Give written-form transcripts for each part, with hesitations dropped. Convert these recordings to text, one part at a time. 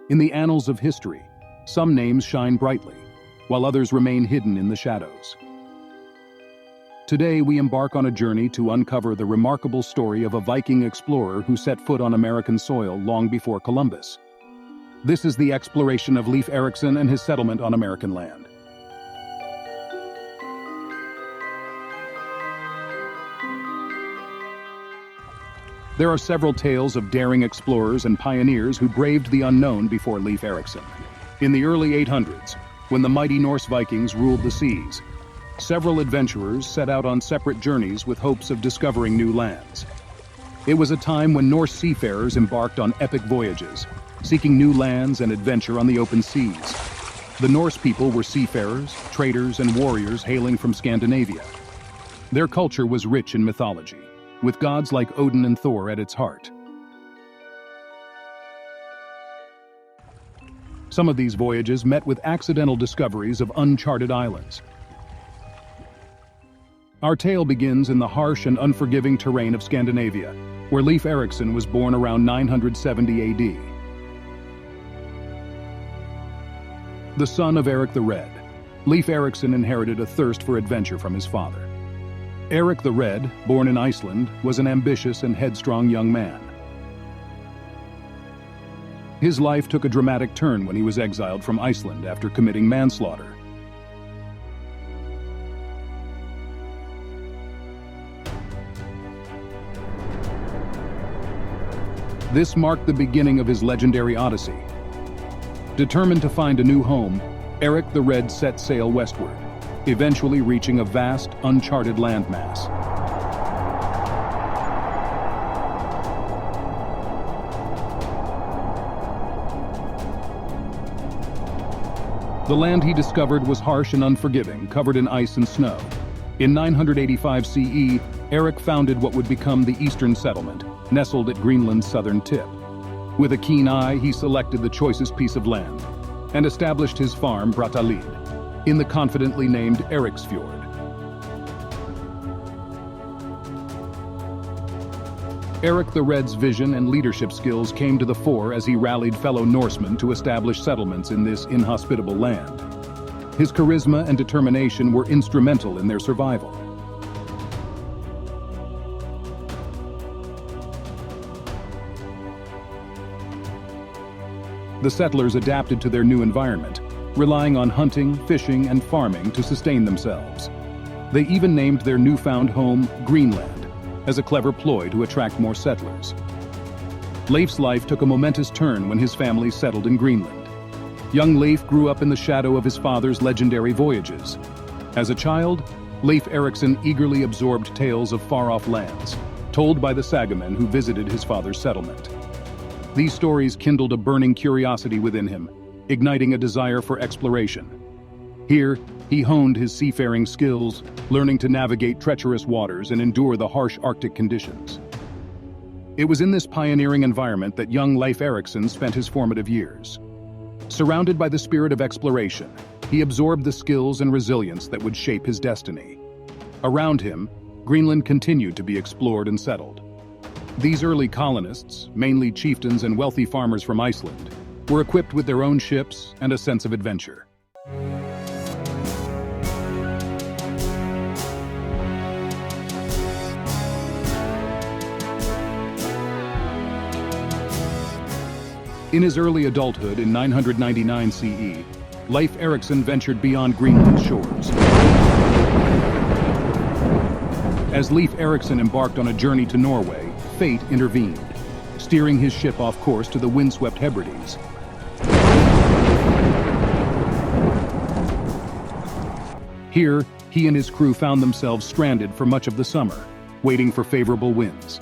In the annals of history, some names shine brightly, while others remain hidden in the shadows. Today, we embark on a journey to uncover the remarkable story of a Viking explorer who set foot on American soil long before Columbus. This is the exploration of Leif Erikson and his settlement on American land. There are several tales of daring explorers and pioneers who braved the unknown before Leif Erikson. In the early 800s, when the mighty Norse Vikings ruled the seas, several adventurers set out on separate journeys with hopes of discovering new lands. It was a time when Norse seafarers embarked on epic voyages, seeking new lands and adventure on the open seas. The Norse people were seafarers, traders, and warriors hailing from Scandinavia. Their culture was rich in mythology, with gods like Odin and Thor at its heart. Some of these voyages met with accidental discoveries of uncharted islands. Our tale begins in the harsh and unforgiving terrain of Scandinavia, where Leif Erikson was born around 970 AD. The son of Eric the Red, Leif Erikson inherited a thirst for adventure from his father. Eric the Red, born in Iceland, was an ambitious and headstrong young man. His life took a dramatic turn when he was exiled from Iceland after committing manslaughter. This marked the beginning of his legendary odyssey. Determined to find a new home, Eric the Red set sail westward, eventually reaching a vast, uncharted landmass. The land he discovered was harsh and unforgiving, covered in ice and snow. In 985 CE, Eric founded what would become the Eastern Settlement, nestled at Greenland's southern tip. With a keen eye, he selected the choicest piece of land and established his farm, Brattahlid, in the confidently named Eriksfjord. Eric the Red's vision and leadership skills came to the fore as he rallied fellow Norsemen to establish settlements in this inhospitable land. His charisma and determination were instrumental in their survival. The settlers adapted to their new environment, relying on hunting, fishing, and farming to sustain themselves. They even named their newfound home Greenland, as a clever ploy to attract more settlers. Leif's life took a momentous turn when his family settled in Greenland. Young Leif grew up in the shadow of his father's legendary voyages. As a child, Leif Erikson eagerly absorbed tales of far-off lands, told by the sagamen who visited his father's settlement. These stories kindled a burning curiosity within him, igniting a desire for exploration. Here, he honed his seafaring skills, learning to navigate treacherous waters and endure the harsh Arctic conditions. It was in this pioneering environment that young Leif Erikson spent his formative years. Surrounded by the spirit of exploration, he absorbed the skills and resilience that would shape his destiny. Around him, Greenland continued to be explored and settled. These early colonists, mainly chieftains and wealthy farmers from Iceland, were equipped with their own ships and a sense of adventure. In his early adulthood in 999 CE, Leif Erikson ventured beyond Greenland's shores. As Leif Erikson embarked on a journey to Norway, fate intervened, steering his ship off course to the windswept Hebrides. Here, he and his crew found themselves stranded for much of the summer, waiting for favorable winds.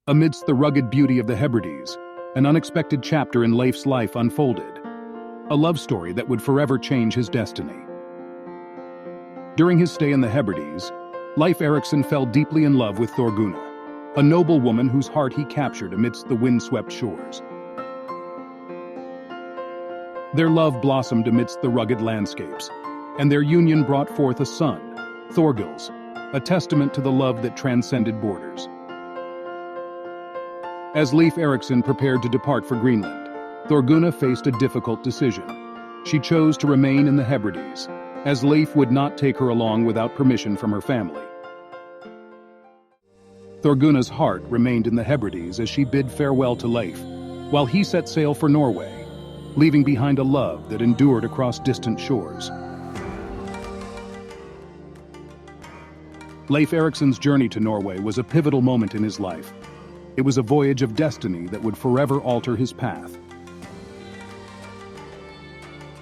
Amidst the rugged beauty of the Hebrides, an unexpected chapter in Leif's life unfolded, a love story that would forever change his destiny. During his stay in the Hebrides, Leif Erikson fell deeply in love with Thorgunna, a noble woman whose heart he captured amidst the windswept shores. Their love blossomed amidst the rugged landscapes, and their union brought forth a son, Thorgils, a testament to the love that transcended borders. As Leif Erikson prepared to depart for Greenland, Thorgunna faced a difficult decision. She chose to remain in the Hebrides, as Leif would not take her along without permission from her family. Thorgunna's heart remained in the Hebrides as she bid farewell to Leif, while he set sail for Norway, leaving behind a love that endured across distant shores. Leif Erikson's journey to Norway was a pivotal moment in his life. It was a voyage of destiny that would forever alter his path.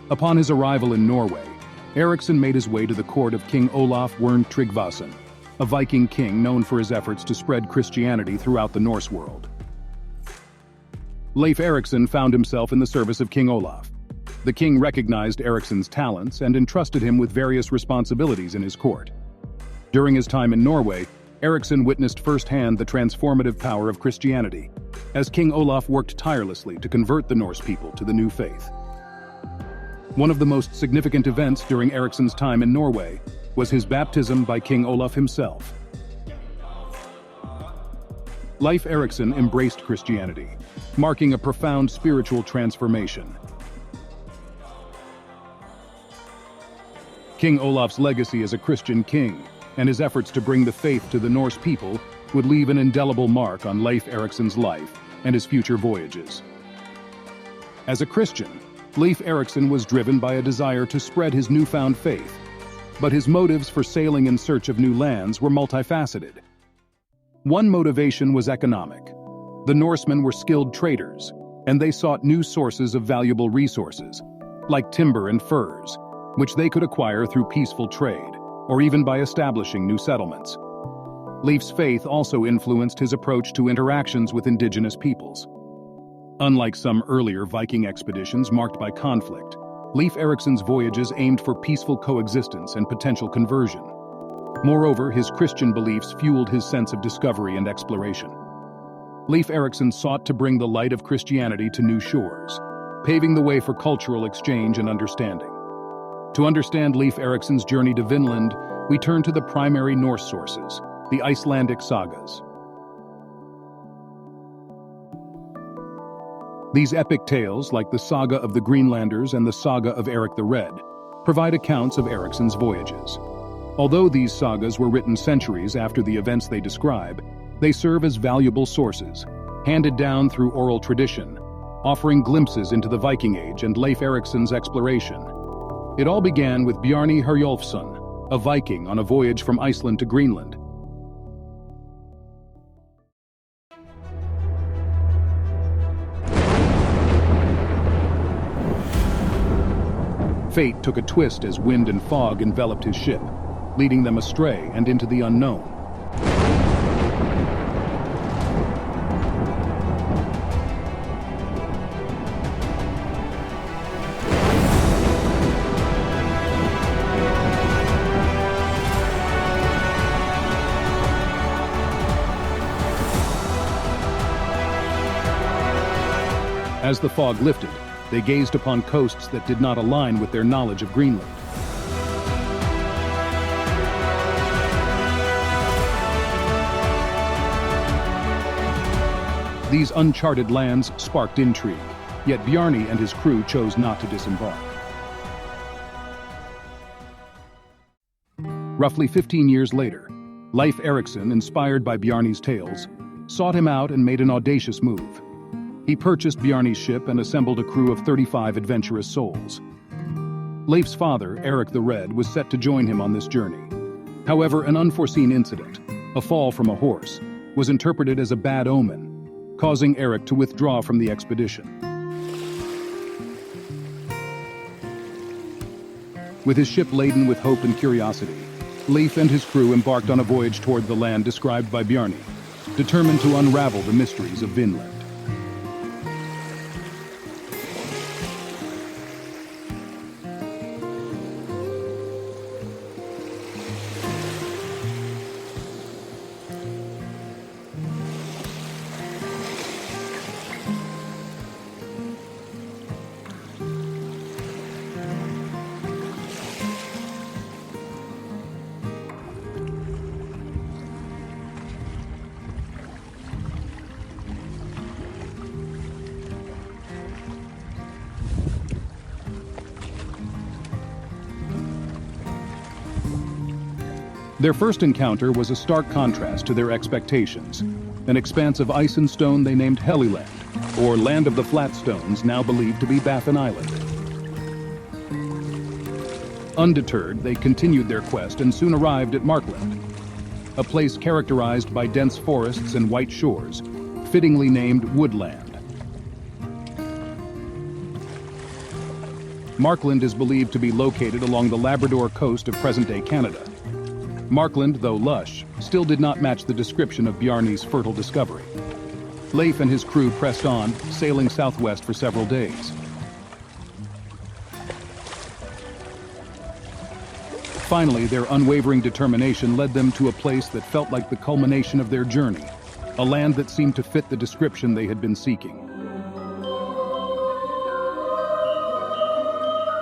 Upon his arrival in Norway, Erikson made his way to the court of King Olaf Wern Tryggvason, a Viking king known for his efforts to spread Christianity throughout the Norse world. Leif Erikson found himself in the service of King Olaf. The king recognized Erikson's talents and entrusted him with various responsibilities in his court. During his time in Norway, Erikson witnessed firsthand the transformative power of Christianity, as King Olaf worked tirelessly to convert the Norse people to the new faith. One of the most significant events during Eriksson's time in Norway was his baptism by King Olaf himself. Leif Erikson embraced Christianity, marking a profound spiritual transformation. King Olaf's legacy as a Christian king and his efforts to bring the faith to the Norse people would leave an indelible mark on Leif Erikson's life and his future voyages. As a Christian, Leif Erikson was driven by a desire to spread his newfound faith, but his motives for sailing in search of new lands were multifaceted. One motivation was economic. The Norsemen were skilled traders, and they sought new sources of valuable resources, like timber and furs, which they could acquire through peaceful trade, or even by establishing new settlements. Leif's faith also influenced his approach to interactions with indigenous peoples. Unlike some earlier Viking expeditions marked by conflict, Leif Erikson's voyages aimed for peaceful coexistence and potential conversion. Moreover, his Christian beliefs fueled his sense of discovery and exploration. Leif Erikson sought to bring the light of Christianity to new shores, paving the way for cultural exchange and understanding. To understand Leif Erikson's journey to Vinland, we turn to the primary Norse sources, the Icelandic sagas. These epic tales, like the Saga of the Greenlanders and the Saga of Eric the Red, provide accounts of Eriksson's voyages. Although these sagas were written centuries after the events they describe, they serve as valuable sources, handed down through oral tradition, offering glimpses into the Viking Age and Leif Eriksson's exploration. It all began with Bjarni Herjolfsson, a Viking on a voyage from Iceland to Greenland. Fate took a twist as wind and fog enveloped his ship, leading them astray and into the unknown. As the fog lifted, they gazed upon coasts that did not align with their knowledge of Greenland. These uncharted lands sparked intrigue, yet Bjarni and his crew chose not to disembark. Roughly 15 years later, Leif Erikson, inspired by Bjarni's tales, sought him out and made an audacious move. He purchased Bjarni's ship and assembled a crew of 35 adventurous souls. Leif's father, Eric the Red, was set to join him on this journey. However, an unforeseen incident, a fall from a horse, was interpreted as a bad omen, causing Eric to withdraw from the expedition. With his ship laden with hope and curiosity, Leif and his crew embarked on a voyage toward the land described by Bjarni, determined to unravel the mysteries of Vinland. Their first encounter was a stark contrast to their expectations. An expanse of ice and stone they named Heliland, or Land of the Flat Stones, now believed to be Baffin Island. Undeterred, they continued their quest and soon arrived at Markland, a place characterized by dense forests and white shores, fittingly named Woodland. Markland is believed to be located along the Labrador coast of present-day Canada. Markland, though lush, still did not match the description of Bjarne's fertile discovery. Leif and his crew pressed on, sailing southwest for several days. Finally, their unwavering determination led them to a place that felt like the culmination of their journey, a land that seemed to fit the description they had been seeking.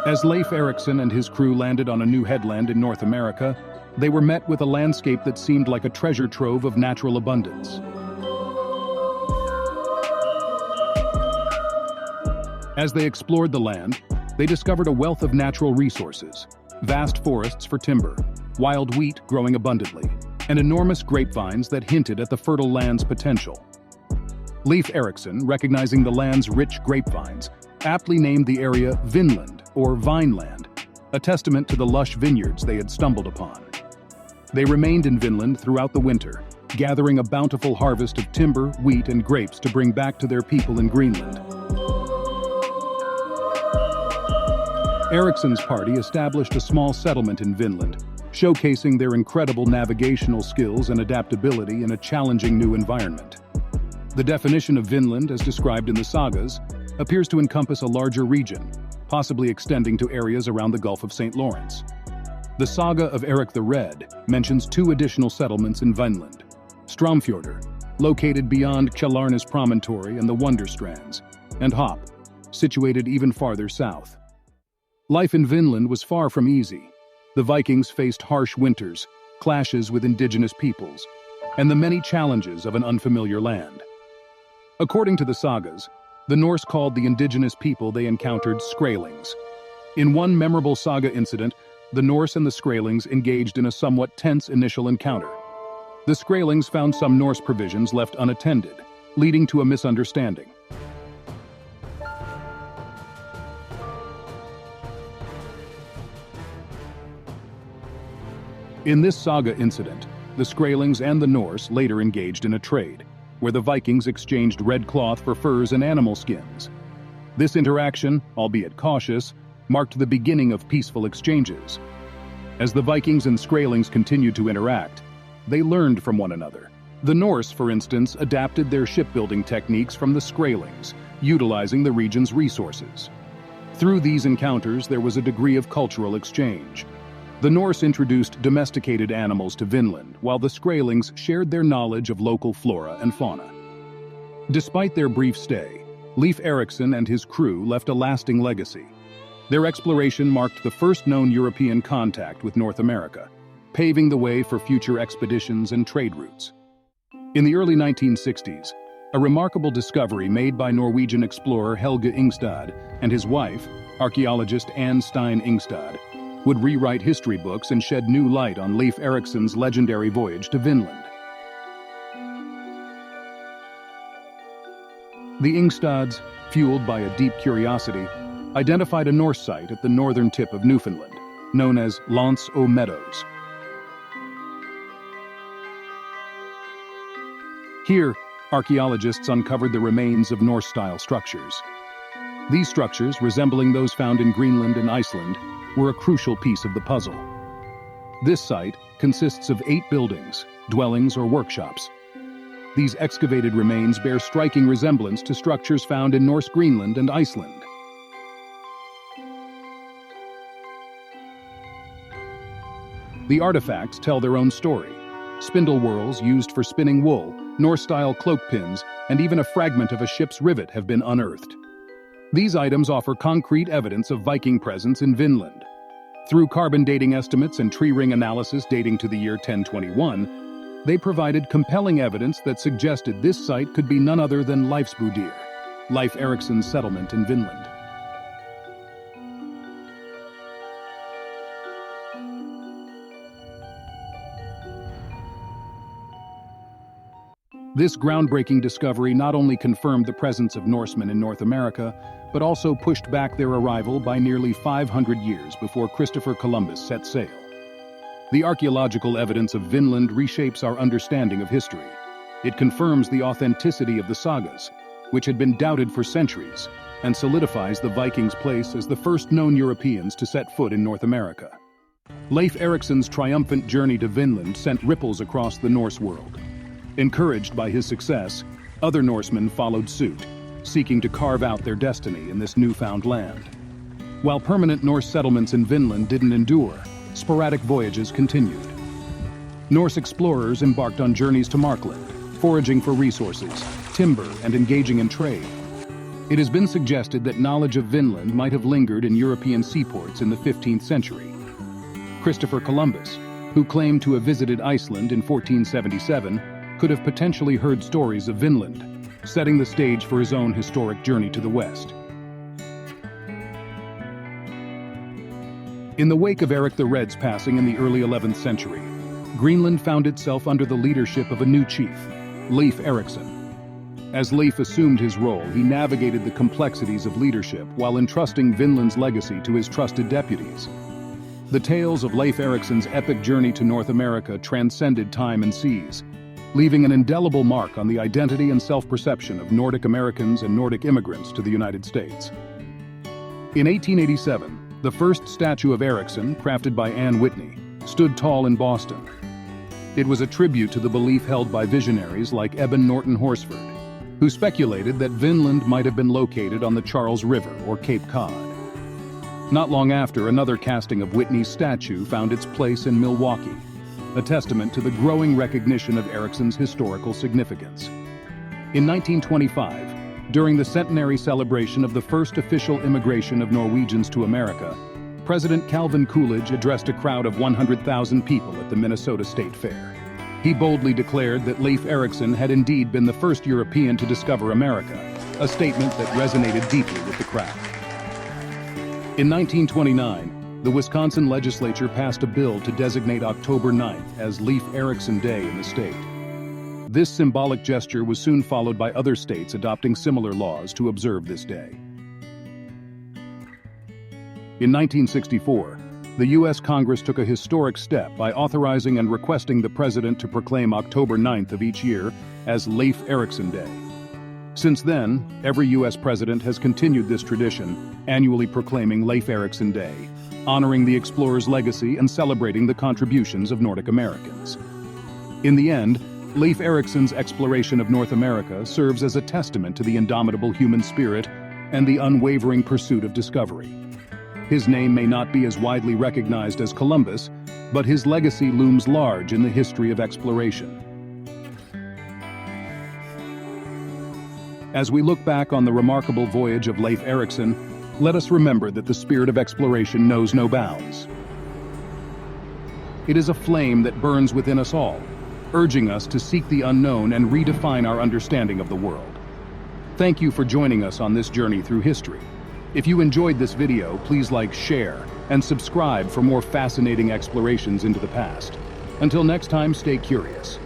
As Leif Erikson and his crew landed on a new headland in North America, they were met with a landscape that seemed like a treasure trove of natural abundance. As they explored the land, they discovered a wealth of natural resources, vast forests for timber, wild wheat growing abundantly, and enormous grapevines that hinted at the fertile land's potential. Leif Erikson, recognizing the land's rich grapevines, aptly named the area Vinland, or Vineland, a testament to the lush vineyards they had stumbled upon. They remained in Vinland throughout the winter, gathering a bountiful harvest of timber, wheat, and grapes to bring back to their people in Greenland. Erikson's party established a small settlement in Vinland, showcasing their incredible navigational skills and adaptability in a challenging new environment. The definition of Vinland, as described in the sagas, appears to encompass a larger region, possibly extending to areas around the Gulf of St. Lawrence. The Saga of Eric the Red mentions 2 additional settlements in Vinland: Stromfjordur, located beyond Kjalarnes Promontory and the Wonderstrands, and Hop, situated even farther south. Life in Vinland was far from easy. The Vikings faced harsh winters, clashes with indigenous peoples, and the many challenges of an unfamiliar land. According to the sagas, the Norse called the indigenous people they encountered Skraelings. In one memorable saga incident, the Norse and the Skraelings engaged in a somewhat tense initial encounter. The Skraelings found some Norse provisions left unattended, leading to a misunderstanding. In this saga incident, the Skraelings and the Norse later engaged in a trade, where the Vikings exchanged red cloth for furs and animal skins. This interaction, albeit cautious, marked the beginning of peaceful exchanges. As the Vikings and Skraelings continued to interact, they learned from one another. The Norse, for instance, adapted their shipbuilding techniques from the Skraelings, utilizing the region's resources. Through these encounters, there was a degree of cultural exchange. The Norse introduced domesticated animals to Vinland, while the Skraelings shared their knowledge of local flora and fauna. Despite their brief stay, Leif Erikson and his crew left a lasting legacy. Their exploration marked the first known European contact with North America, paving the way for future expeditions and trade routes. In the early 1960s, a remarkable discovery made by Norwegian explorer Helge Ingstad and his wife, archaeologist Anne Stein Ingstad, would rewrite history books and shed new light on Leif Erikson's legendary voyage to Vinland. The Ingstads, fueled by a deep curiosity, identified a Norse site at the northern tip of Newfoundland, known as Lance aux Meadows. Here, archaeologists uncovered the remains of Norse-style structures. These structures, resembling those found in Greenland and Iceland, were a crucial piece of the puzzle. This site consists of 8 buildings, dwellings, or workshops. These excavated remains bear striking resemblance to structures found in Norse Greenland and Iceland. The artifacts tell their own story. Spindle whorls used for spinning wool, Norse-style cloak pins, and even a fragment of a ship's rivet have been unearthed. These items offer concrete evidence of Viking presence in Vinland. Through carbon dating estimates and tree ring analysis dating to the year 1021, they provided compelling evidence that suggested this site could be none other than Leifsbudir, Leif Erikson's settlement in Vinland. This groundbreaking discovery not only confirmed the presence of Norsemen in North America, but also pushed back their arrival by nearly 500 years before Christopher Columbus set sail. The archaeological evidence of Vinland reshapes our understanding of history. It confirms the authenticity of the sagas, which had been doubted for centuries, and solidifies the Vikings' place as the first known Europeans to set foot in North America. Leif Erikson's triumphant journey to Vinland sent ripples across the Norse world. Encouraged by his success, other Norsemen followed suit, seeking to carve out their destiny in this newfound land. While permanent Norse settlements in Vinland didn't endure, sporadic voyages continued. Norse explorers embarked on journeys to Markland, foraging for resources, timber, and engaging in trade. It has been suggested that knowledge of Vinland might have lingered in European seaports in the 15th century. Christopher Columbus, who claimed to have visited Iceland in 1477, could have potentially heard stories of Vinland, setting the stage for his own historic journey to the west. In the wake of Eric the Red's passing in the early 11th century, Greenland found itself under the leadership of a new chief, Leif Erikson. As Leif assumed his role, he navigated the complexities of leadership while entrusting Vinland's legacy to his trusted deputies. The tales of Leif Erikson's epic journey to North America transcended time and seas, leaving an indelible mark on the identity and self-perception of Nordic Americans and Nordic immigrants to the United States. In 1887, the first statue of Erikson, crafted by Anne Whitney, stood tall in Boston. It was a tribute to the belief held by visionaries like Eben Norton Horsford, who speculated that Vinland might have been located on the Charles River or Cape Cod. Not long after, another casting of Whitney's statue found its place in Milwaukee, a testament to the growing recognition of Erikson's historical significance. In 1925, during the centenary celebration of the first official immigration of Norwegians to America, President Calvin Coolidge addressed a crowd of 100,000 people at the Minnesota State Fair. He boldly declared that Leif Erikson had indeed been the first European to discover America, a statement that resonated deeply with the crowd. In 1929, the Wisconsin legislature passed a bill to designate October 9th as Leif Erikson Day in the state. This symbolic gesture was soon followed by other states adopting similar laws to observe this day. In 1964, the U.S. Congress took a historic step by authorizing and requesting the president to proclaim October 9th of each year as Leif Erikson Day. Since then, every U.S. president has continued this tradition, annually proclaiming Leif Erikson Day, honoring the explorer's legacy and celebrating the contributions of Nordic Americans. In the end, Leif Erikson's exploration of North America serves as a testament to the indomitable human spirit and the unwavering pursuit of discovery. His name may not be as widely recognized as Columbus, but his legacy looms large in the history of exploration. As we look back on the remarkable voyage of Leif Erikson, let us remember that the spirit of exploration knows no bounds. It is a flame that burns within us all, urging us to seek the unknown and redefine our understanding of the world. Thank you for joining us on this journey through history. If you enjoyed this video, please like, share, and subscribe for more fascinating explorations into the past. Until next time, stay curious.